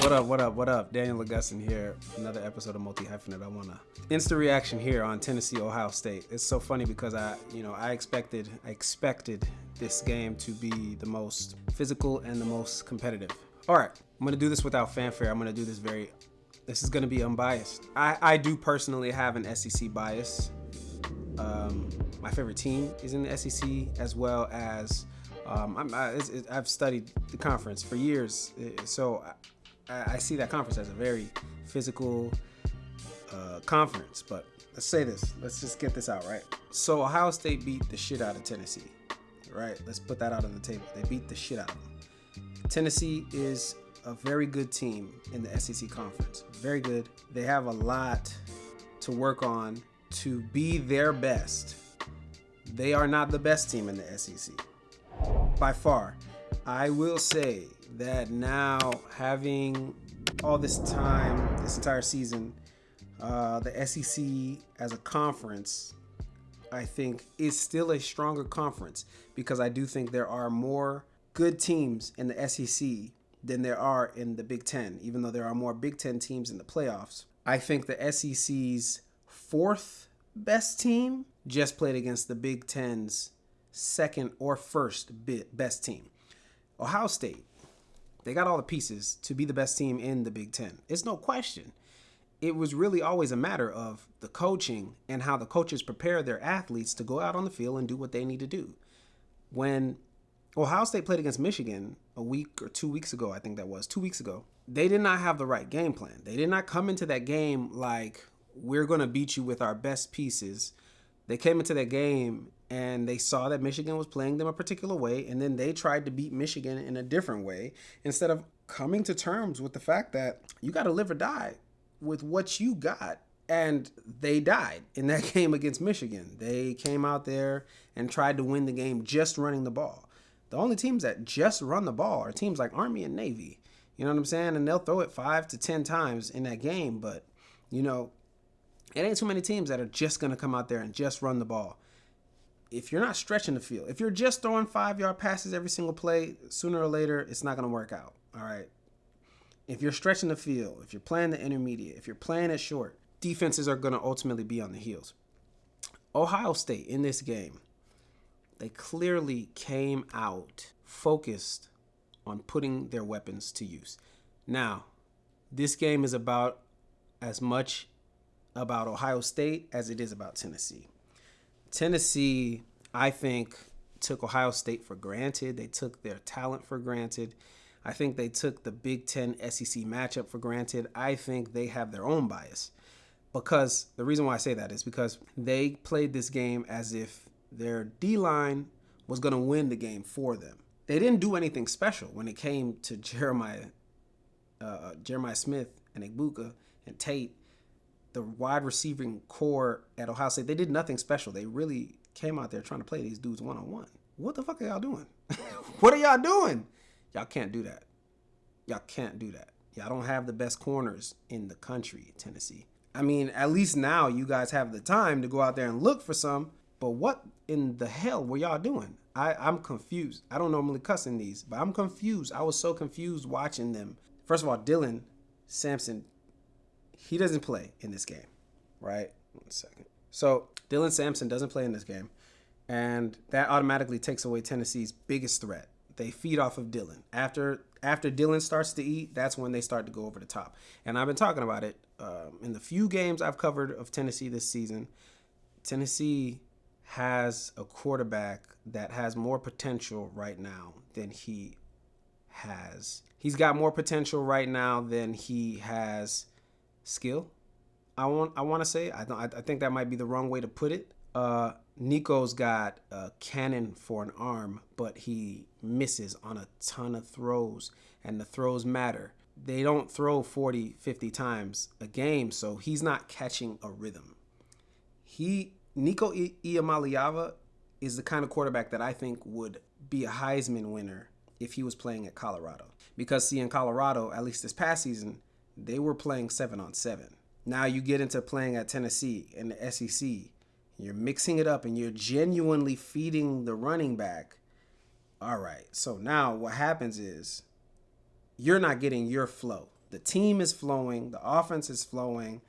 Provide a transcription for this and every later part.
What up? Daniel Augustin here. Another episode of Multi-Hyphenate. I want to instant reaction here on Tennessee, Ohio State. It's so funny because I expected this game to be the most physical and the most competitive. All right, I'm going to do this without fanfare. I'm going to do this is going to be unbiased. I do personally have an SEC bias. My favorite team is in the SEC, as well as I've studied the conference for years, so I see that conference as a very physical conference. But let's say this. Let's just get this out, right? So Ohio State beat the shit out of Tennessee, right? Let's put that out on the table. They beat the shit out of them. Tennessee is a very good team in the SEC conference. Very good. They have a lot to work on to be their best. They are not the best team in the SEC by far. I will say that now, having all this time, this entire season, the SEC as a conference, I think, is still a stronger conference, because I do think there are more good teams in the SEC than there are in the Big Ten, even though there are more Big Ten teams in the playoffs. I think the SEC's fourth best team just played against the Big Ten's second or first best team. Ohio State, they got all the pieces to be the best team in the Big Ten. It's no question. It was really always a matter of the coaching and how the coaches prepare their athletes to go out on the field and do what they need to do. When Ohio State played against Michigan a week or 2 weeks ago, I think that was 2 weeks ago, they did not have the right game plan. They did not come into that game like, we're going to beat you with our best pieces. They came into that game and they saw that Michigan was playing them a particular way, and then they tried to beat Michigan in a different way, instead of coming to terms with the fact that you got to live or die with what you got. And they died in that game against Michigan. They came out there and tried to win the game just running the ball. The only teams that just run the ball are teams like Army and Navy. You know what I'm saying? And they'll throw it 5 to 10 times in that game, but, you know, it ain't too many teams that are just going to come out there and just run the ball. If you're not stretching the field, if you're just throwing 5-yard passes every single play, sooner or later, it's not going to work out. All right. If you're stretching the field, if you're playing the intermediate, if you're playing it short, defenses are going to ultimately be on the heels. Ohio State in this game, they clearly came out focused on putting their weapons to use. Now, this game is about as much about Ohio State as it is about Tennessee. Tennessee, I think, took Ohio State for granted. They took their talent for granted. I think they took the Big Ten SEC matchup for granted. I think they have their own bias, because the reason why I say that is because they played this game as if their D-line was going to win the game for them. They didn't do anything special when it came to Jeremiah Smith and Egbuka and Tate. The wide receiving core at Ohio State, they did nothing special. They really came out there trying to play these dudes one-on-one. What the fuck are y'all doing? What are y'all doing? Y'all can't do that. Y'all can't do that. Y'all don't have the best corners in the country, Tennessee. I mean, at least now you guys have the time to go out there and look for some, but what in the hell were y'all doing? I'm confused. I don't normally cuss in these, but I'm confused. I was so confused watching them. First of all, Dylan Sampson, he doesn't play in this game, right? 1 second. So Dylan Sampson doesn't play in this game, and that automatically takes away Tennessee's biggest threat. They feed off of Dylan. After Dylan starts to eat, that's when they start to go over the top. And I've been talking about it in the few games I've covered of Tennessee this season. Tennessee has a quarterback that has more potential right now than he has. He's got more potential right now than he has skill. I want to say. I think that might be the wrong way to put it. Nico's got a cannon for an arm, but he misses on a ton of throws, and the throws matter. They don't throw 40, 50 times a game, so he's not catching a rhythm. Nico Iamaleava is the kind of quarterback that I think would be a Heisman winner if he was playing at Colorado. Because, see, in Colorado, at least this past season, they were playing 7-on-7. Now you get into playing at Tennessee and the SEC. You're mixing it up and you're genuinely feeding the running back. All right, so now what happens is you're not getting your flow. The team is flowing, the offense is flowing,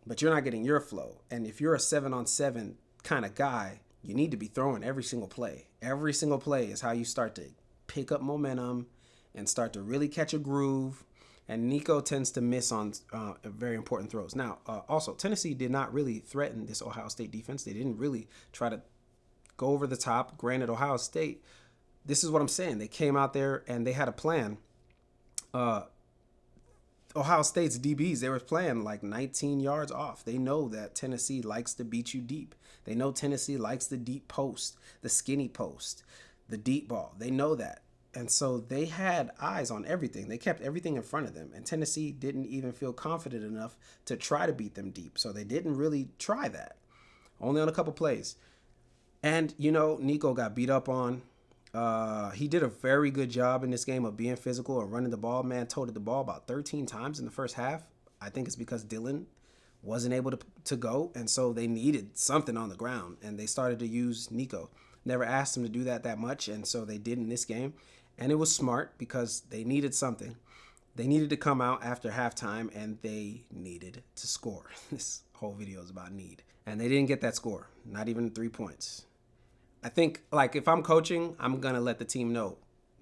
but you're not getting your flow. And if you're a 7-on-7 kind of guy, you need to be throwing every single play. Every single play is how you start to pick up momentum and start to really catch a groove. And Nico tends to miss on very important throws. Now, also, Tennessee did not really threaten this Ohio State defense. They didn't really try to go over the top. Granted, Ohio State, this is what I'm saying. They came out there and they had a plan. Ohio State's DBs, they were playing like 19 yards off. They know that Tennessee likes to beat you deep. They know Tennessee likes the deep post, the skinny post, the deep ball. They know that. And so they had eyes on everything. They kept everything in front of them. And Tennessee didn't even feel confident enough to try to beat them deep. So they didn't really try that. Only on a couple plays. And, you know, Nico got beat up on. He did a very good job in this game of being physical and running the ball. Man toted the ball about 13 times in the first half. I think it's because Dylan wasn't able to go. And so they needed something on the ground. And they started to use Nico. Never asked him to do that much. And so they did in this game. And it was smart because they needed something. They needed to come out after halftime and they needed to score. This whole video is about need. And they didn't get that score. Not even 3 points. I think, like, if I'm coaching, I'm going to let the team know,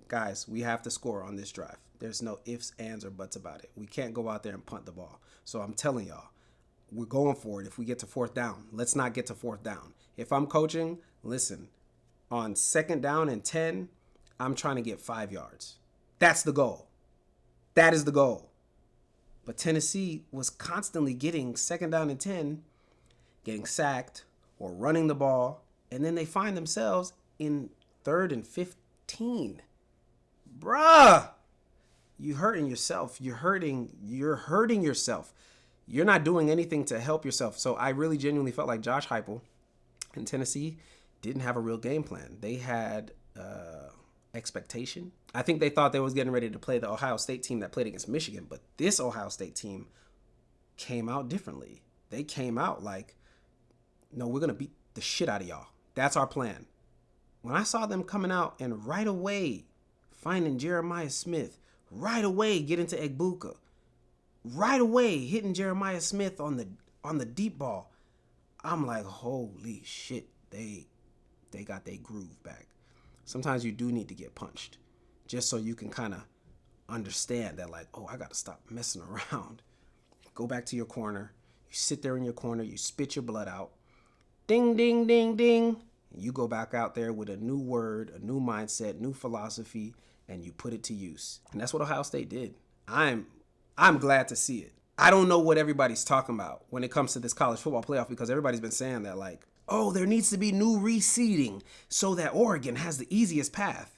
guys, we have to score on this drive. There's no ifs, ands, or buts about it. We can't go out there and punt the ball. So I'm telling y'all, we're going for it if we get to fourth down. Let's not get to fourth down. If I'm coaching, listen, on 2nd down and 10, I'm trying to get 5 yards. That's the goal. That is the goal. But Tennessee was constantly getting 2nd down and 10, getting sacked or running the ball. And then they find themselves in 3rd and 15. Bruh, you hurting yourself. You're hurting yourself. You're not doing anything to help yourself. So I really genuinely felt like Josh Heupel in Tennessee didn't have a real game plan. They had expectation. I think they thought they was getting ready to play the Ohio State team that played against Michigan. But this Ohio State team came out differently. They came out like, no, we're going to beat the shit out of y'all. That's our plan. When I saw them coming out and right away finding Jeremiah Smith, right away getting to Egbuka, right away hitting Jeremiah Smith on the deep ball, I'm like, holy shit, they got their groove back. Sometimes you do need to get punched just so you can kind of understand that, like, oh, I got to stop messing around. Go back to your corner. You sit there in your corner. You spit your blood out. Ding, ding, ding, ding. You go back out there with a new word, a new mindset, new philosophy, and you put it to use. And that's what Ohio State did. I'm glad to see it. I don't know what everybody's talking about when it comes to this college football playoff because everybody's been saying that, like, oh, there needs to be new reseeding so that Oregon has the easiest path.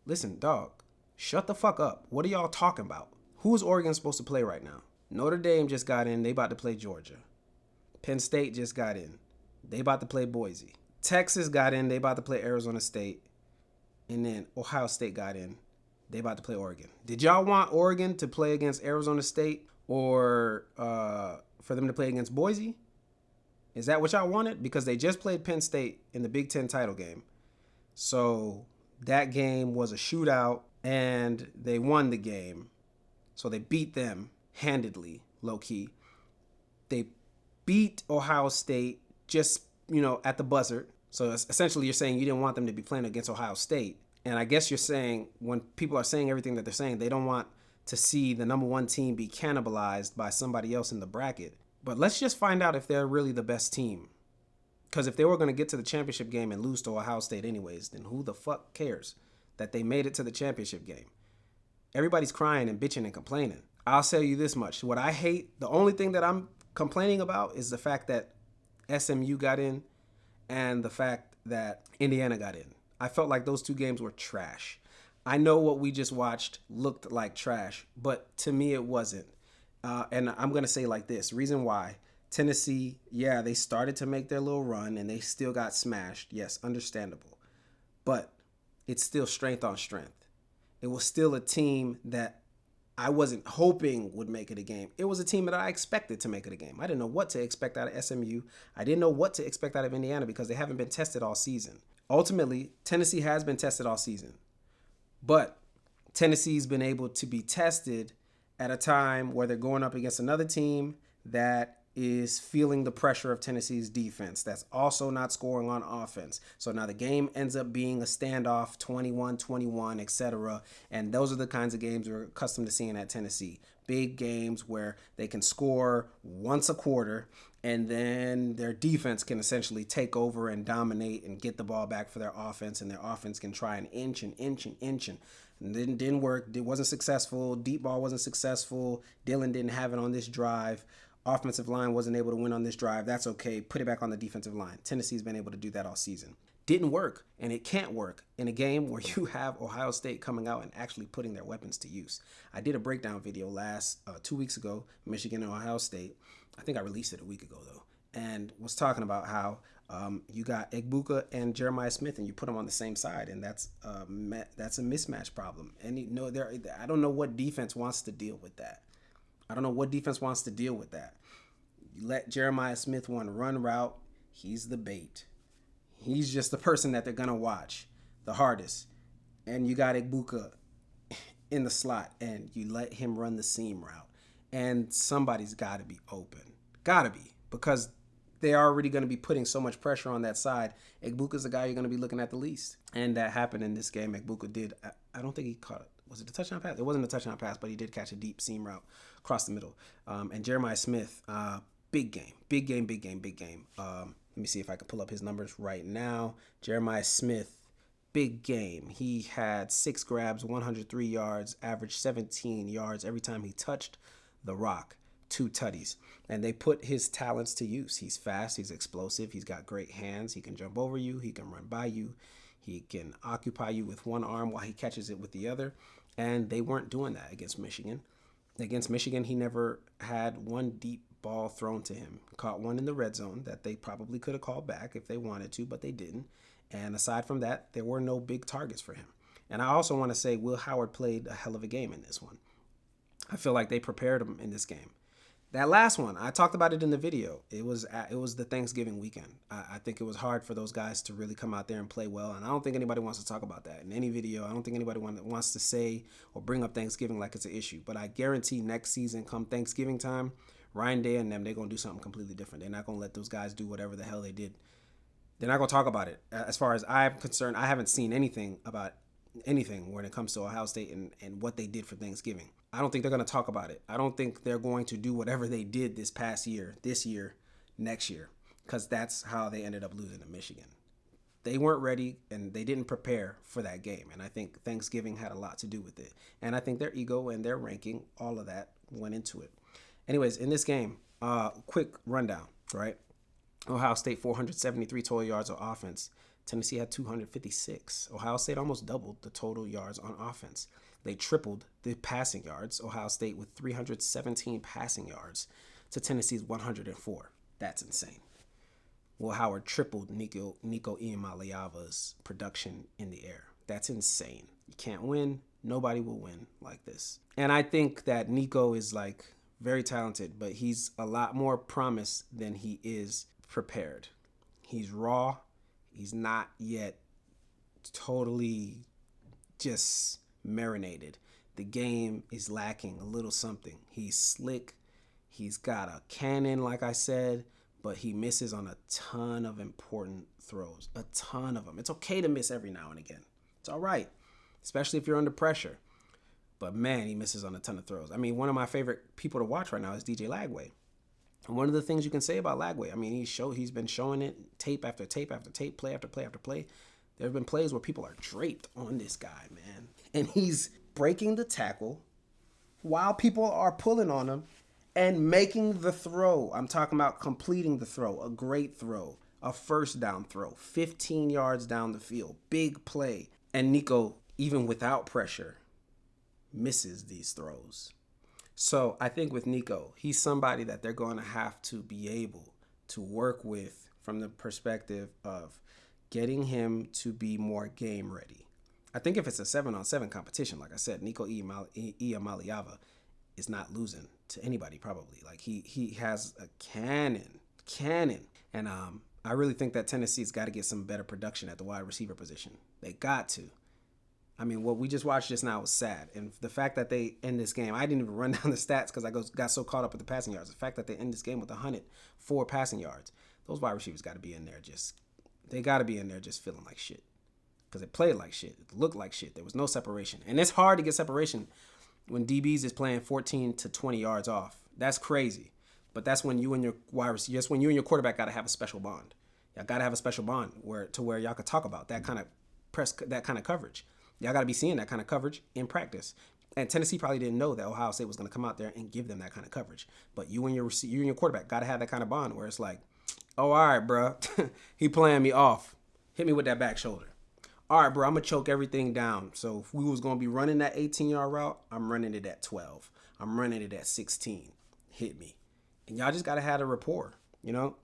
Listen, dog, shut the fuck up. What are y'all talking about? Who is Oregon supposed to play right now? Notre Dame just got in. They about to play Georgia. Penn State just got in. They about to play Boise. Texas got in. They about to play Arizona State. And then Ohio State got in. They about to play Oregon. Did y'all want Oregon to play against Arizona State or for them to play against Boise? Is that what y'all wanted? Because they just played Penn State in the Big Ten title game. So that game was a shootout and they won the game. So they beat them handedly, low-key. They beat Ohio State just, at the buzzer. So essentially you're saying you didn't want them to be playing against Ohio State. And I guess you're saying when people are saying everything that they're saying, they don't want to see the number one team be cannibalized by somebody else in the bracket. But let's just find out if they're really the best team. Because if they were going to get to the championship game and lose to Ohio State anyways, then who the fuck cares that they made it to the championship game? Everybody's crying and bitching and complaining. I'll tell you this much. What I hate, the only thing that I'm complaining about is the fact that SMU got in and the fact that Indiana got in. I felt like those two games were trash. I know what we just watched looked like trash, but to me it wasn't. And I'm going to say like this. Reason why. Tennessee, yeah, they started to make their little run and they still got smashed. Yes, understandable. But it's still strength on strength. It was still a team that I wasn't hoping would make it a game. It was a team that I expected to make it a game. I didn't know what to expect out of SMU. I didn't know what to expect out of Indiana because they haven't been tested all season. Ultimately, Tennessee has been tested all season. But Tennessee's been able to be tested at a time where they're going up against another team that is feeling the pressure of Tennessee's defense. That's also not scoring on offense. So now the game ends up being a standoff, 21-21, etc. And those are the kinds of games we're accustomed to seeing at Tennessee. Big games where they can score once a quarter, and then their defense can essentially take over and dominate and get the ball back for their offense, and their offense can try and inch. And it didn't work. It wasn't successful. Deep ball wasn't successful. Dillon didn't have it on this drive. Offensive line wasn't able to win on this drive. That's okay. Put it back on the defensive line. Tennessee's been able to do that all season. Didn't work, and it can't work in a game where you have Ohio State coming out and actually putting their weapons to use. I did a breakdown video 2 weeks ago, Michigan and Ohio State. I think I released it a week ago, though, and was talking about how you got Egbuka and Jeremiah Smith, and you put them on the same side, and that's a mismatch problem. And I don't know what defense wants to deal with that. You let Jeremiah Smith run route. He's the bait. He's just the person that they're going to watch the hardest. And you got Egbuka in the slot, and you let him run the seam route. And somebody's got to be open. Got to be. Because they're already going to be putting so much pressure on that side. Egbuka's the guy you're going to be looking at the least. And that happened in this game. Egbuka did. I don't think he caught it. Was it a touchdown pass? It wasn't a touchdown pass, but he did catch a deep seam route across the middle. And Jeremiah Smith, big game. Let me see if I can pull up his numbers right now. Jeremiah Smith, big game. He had 6 grabs, 103 yards, averaged 17 yards every time he touched the rock. 2 tutties. And they put his talents to use. He's fast. He's explosive. He's got great hands. He can jump over you. He can run by you. He can occupy you with one arm while he catches it with the other. And they weren't doing that against Michigan. Against Michigan, he never had one deep ball thrown to him. Caught one in the red zone that they probably could have called back if they wanted to, but they didn't. And aside from that, there were no big targets for him. And I also want to say Will Howard played a hell of a game in this one. I feel like they prepared him in this game. That last one, I talked about it in the video. It was the Thanksgiving weekend. I think it was hard for those guys to really come out there and play well, and I don't think anybody wants to talk about that in any video. I don't think anybody wants to say or bring up Thanksgiving like it's an issue. But I guarantee next season, come Thanksgiving time, Ryan Day and them, they're going to do something completely different. They're not going to let those guys do whatever the hell they did. They're not going to talk about it. As far as I'm concerned, I haven't seen anything about anything when it comes to Ohio State and what they did for Thanksgiving. I don't think they're going to talk about it. I don't think they're going to do whatever they did this year, next year, because that's how they ended up losing to Michigan. They weren't ready, and they didn't prepare for that game, and I think Thanksgiving had a lot to do with it. And I think their ego and their ranking, all of that went into it. Anyways, in this game, quick rundown, right? Ohio State, 473 total yards of offense. Tennessee had 256. Ohio State almost doubled the total yards on offense. They tripled the passing yards. Ohio State with 317 passing yards to Tennessee's 104. That's insane. Will Howard tripled Nico Iamaleava's production in the air. That's insane. You can't win. Nobody will win like this. And I think that Nico is very talented, but he's a lot more promise than he is prepared. He's raw. He's not yet totally just marinated. The game is lacking a little something. He's slick. He's got a cannon, like I said, but he misses on a ton of important throws. A ton of them. It's okay to miss every now and again. It's all right, especially if you're under pressure. But man, he misses on a ton of throws. I mean, one of my favorite people to watch right now is DJ Lagway. And one of the things you can say about Lagway, I mean, he's been showing it tape after tape after tape, play after play after play. There have been plays where people are draped on this guy, man. And he's breaking the tackle while people are pulling on him and making the throw. I'm talking about completing the throw, a great throw, a first down throw, 15 yards down the field, big play. And Nico, even without pressure, misses these throws. So I think with Nico, he's somebody that they're going to have to be able to work with from the perspective of getting him to be more game ready. I think if it's a 7-on-7 competition, like I said, Nico Iamaleava is not losing to anybody probably. He has a cannon. And I really think that Tennessee's got to get some better production at the wide receiver position. They got to. I mean, what we just watched just now was sad. And the fact that they end this game, I didn't even run down the stats because I got so caught up with the passing yards. The fact that they end this game with 104 passing yards, those wide receivers got to be in there they got to be in there just feeling like shit. Because it played like shit. It looked like shit. There was no separation. And it's hard to get separation when DBs is playing 14 to 20 yards off. That's crazy. But that's when you and your wide receiver, just when you and your quarterback got to have a special bond. Y'all got to have a special bond where y'all could talk about that kind of coverage. Y'all got to be seeing that kind of coverage in practice. And Tennessee probably didn't know that Ohio State was going to come out there and give them that kind of coverage. But you and your quarterback got to have that kind of bond where it's like, oh, all right, bro, he playing me off. Hit me with that back shoulder. All right, bro, I'm going to choke everything down. So if we was going to be running that 18-yard route, I'm running it at 12. I'm running it at 16. Hit me. And y'all just got to have a rapport, you know?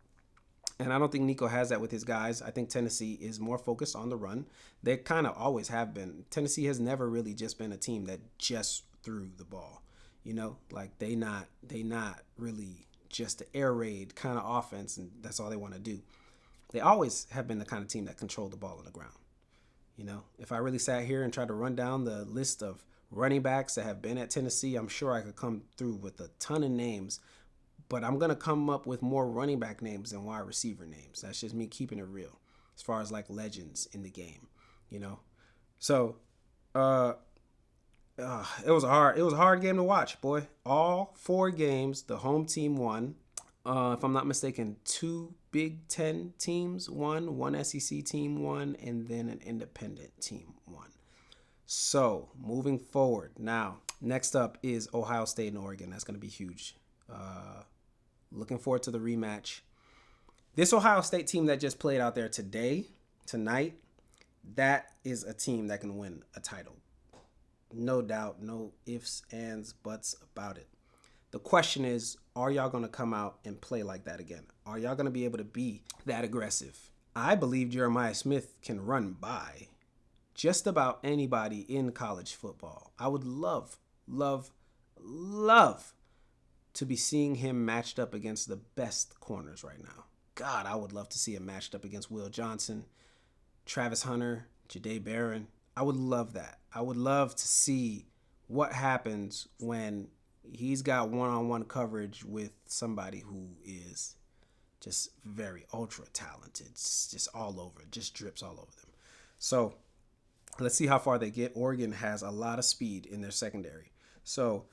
And I don't think Nico has that with his guys. I think Tennessee is more focused on the run. They kind of always have been. Tennessee has never really just been a team that just threw the ball, you know? Like they not really just an air raid kind of offense, and that's all they want to do. They always have been the kind of team that controlled the ball on the ground. You know, if I really sat here and tried to run down the list of running backs that have been at Tennessee, I'm sure I could come through with a ton of names, but I'm going to come up with more running back names than wide receiver names. That's just me keeping it real as far as like legends in the game, you know? So, it was a hard game to watch, boy. All 4 games, the home team won. If I'm not mistaken, 2 Big Ten teams won, 1 SEC team won, and then an independent team won. So, moving forward. Now, next up is Ohio State and Oregon. That's going to be huge. Looking forward to the rematch. This Ohio State team that just played out there tonight, that is a team that can win a title. No doubt, no ifs, ands, buts about it. The question is, are y'all going to come out and play like that again? Are y'all going to be able to be that aggressive? I believe Jeremiah Smith can run by just about anybody in college football. I would love to be seeing him matched up against the best corners right now. God, I would love to see him matched up against Will Johnson, Travis Hunter, Jahdae Barron. I would love that. I would love to see what happens when he's got one-on-one coverage with somebody who is just very ultra talented. It's just all over. It just drips all over them. So let's see how far they get. Oregon has a lot of speed in their secondary. So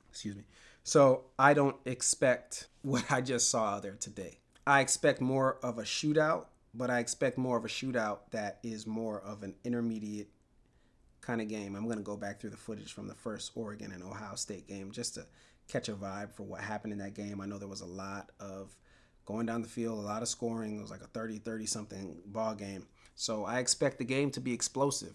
I don't expect what I just saw out there today. I expect more of a shootout, but I expect more of a shootout that is more of an intermediate kind of game. I'm going to go back through the footage from the first Oregon and Ohio State game just to catch a vibe for what happened in that game. I know there was a lot of going down the field, a lot of scoring. It was like a 30-something ball game. So I expect the game to be explosive.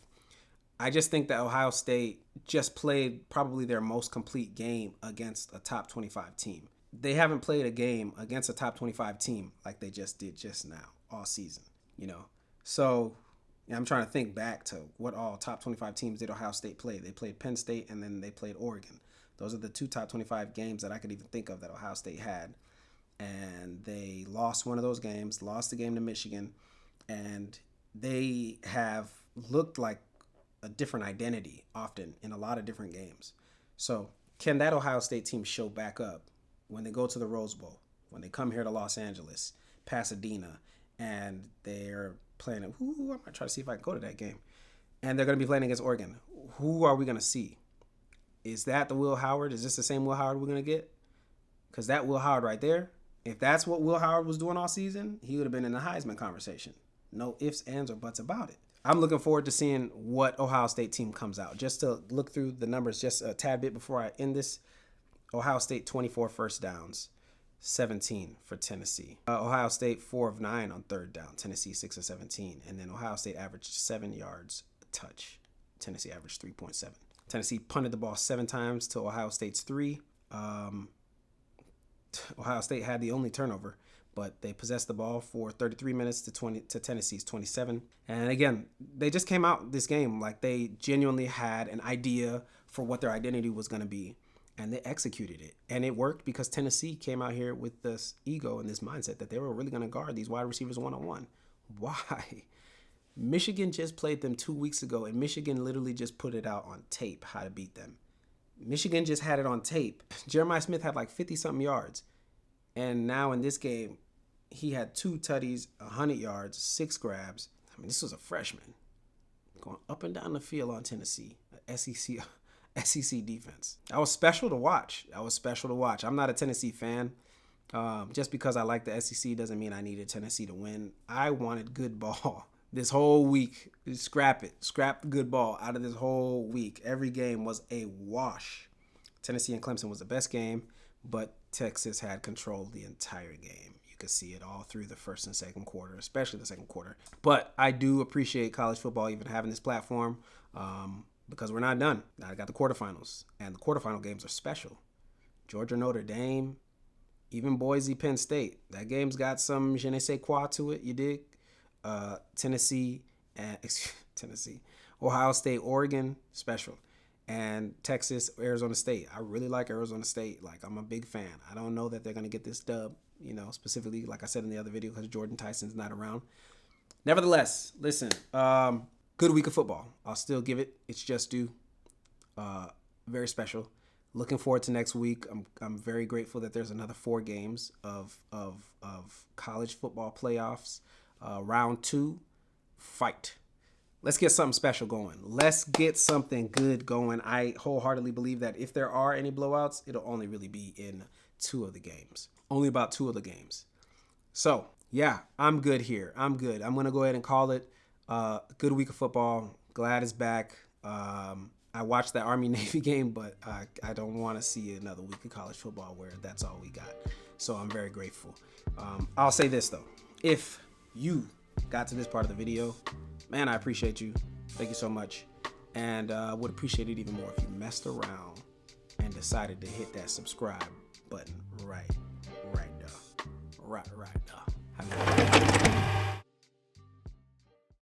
I just think that Ohio State just played probably their most complete game against a top 25 team. They haven't played a game against a top 25 team like they just did just now all season, you know. So I'm trying to think back to what all top 25 teams did Ohio State play. They played Penn State and then they played Oregon. Those are the 2 top 25 games that I could even think of that Ohio State had. And they lost one of those games, lost the game to Michigan, and they have looked like a different identity often in a lot of different games. So can that Ohio State team show back up when they go to the Rose Bowl, when they come here to Los Angeles, Pasadena, and they're playing, I might try to see if I can go to that game, and they're going to be playing against Oregon. Who are we going to see? Is that the Will Howard? Is this the same Will Howard we're going to get? Because that Will Howard right there, if that's what Will Howard was doing all season, he would have been in the Heisman conversation. No ifs, ands, or buts about it. I'm looking forward to seeing what Ohio State team comes out. Just to look through the numbers just a tad bit before I end this. Ohio State 24 first downs, 17 for Tennessee. Ohio State 4 of 9 on third down. Tennessee 6 of 17. And then Ohio State averaged 7 yards a touch. Tennessee averaged 3.7. Tennessee punted the ball 7 times to Ohio State's 3. Ohio State had the only turnover, but they possessed the ball for 33 minutes to Tennessee's 27. And again, they just came out this game like they genuinely had an idea for what their identity was going to be, and they executed it. And it worked because Tennessee came out here with this ego and this mindset that they were really going to guard these wide receivers one-on-one. Why? Michigan just played them 2 weeks ago, and Michigan literally just put it out on tape how to beat them. Michigan just had it on tape. Jeremiah Smith had like 50-something yards. And now in this game, he had 2 tutties, 100 yards, 6 grabs. I mean, this was a freshman going up and down the field on Tennessee, SEC defense. That was special to watch. I'm not a Tennessee fan. Just because I like the SEC doesn't mean I needed Tennessee to win. I wanted good ball this whole week. Scrap the good ball out of this whole week. Every game was a wash. Tennessee and Clemson was the best game, but Texas had control the entire game. You could see it all through the first and second quarter, especially the second quarter. But I do appreciate college football even having this platform because we're not done. Now I got the quarterfinals, and the quarterfinal games are special. Georgia, Notre Dame, even Boise, Penn State. That game's got some je ne sais quoi to it, you dig? Tennessee, Ohio State, Oregon, special. And Texas, Arizona State. I really like Arizona State. Like, I'm a big fan. I don't know that they're going to get this dub, specifically, like I said in the other video, because Jordan Tyson's not around. Nevertheless, listen, good week of football. I'll still give it its just due. Very special. Looking forward to next week. I'm very grateful that there's another 4 games of college football playoffs. Round 2, fight. Let's get something special going. Let's get something good going. I wholeheartedly believe that if there are any blowouts, it'll only really be in 2 of the games. Only about 2 of the games. So, yeah, I'm good here. I'm good. I'm going to go ahead and call it a good week of football. Glad it's back. I watched that Army-Navy game, but I don't want to see another week of college football where that's all we got. So I'm very grateful. I'll say this, though. If you got to this part of the video, man, I appreciate you. Thank you so much. And would appreciate it even more if you messed around and decided to hit that subscribe button right now.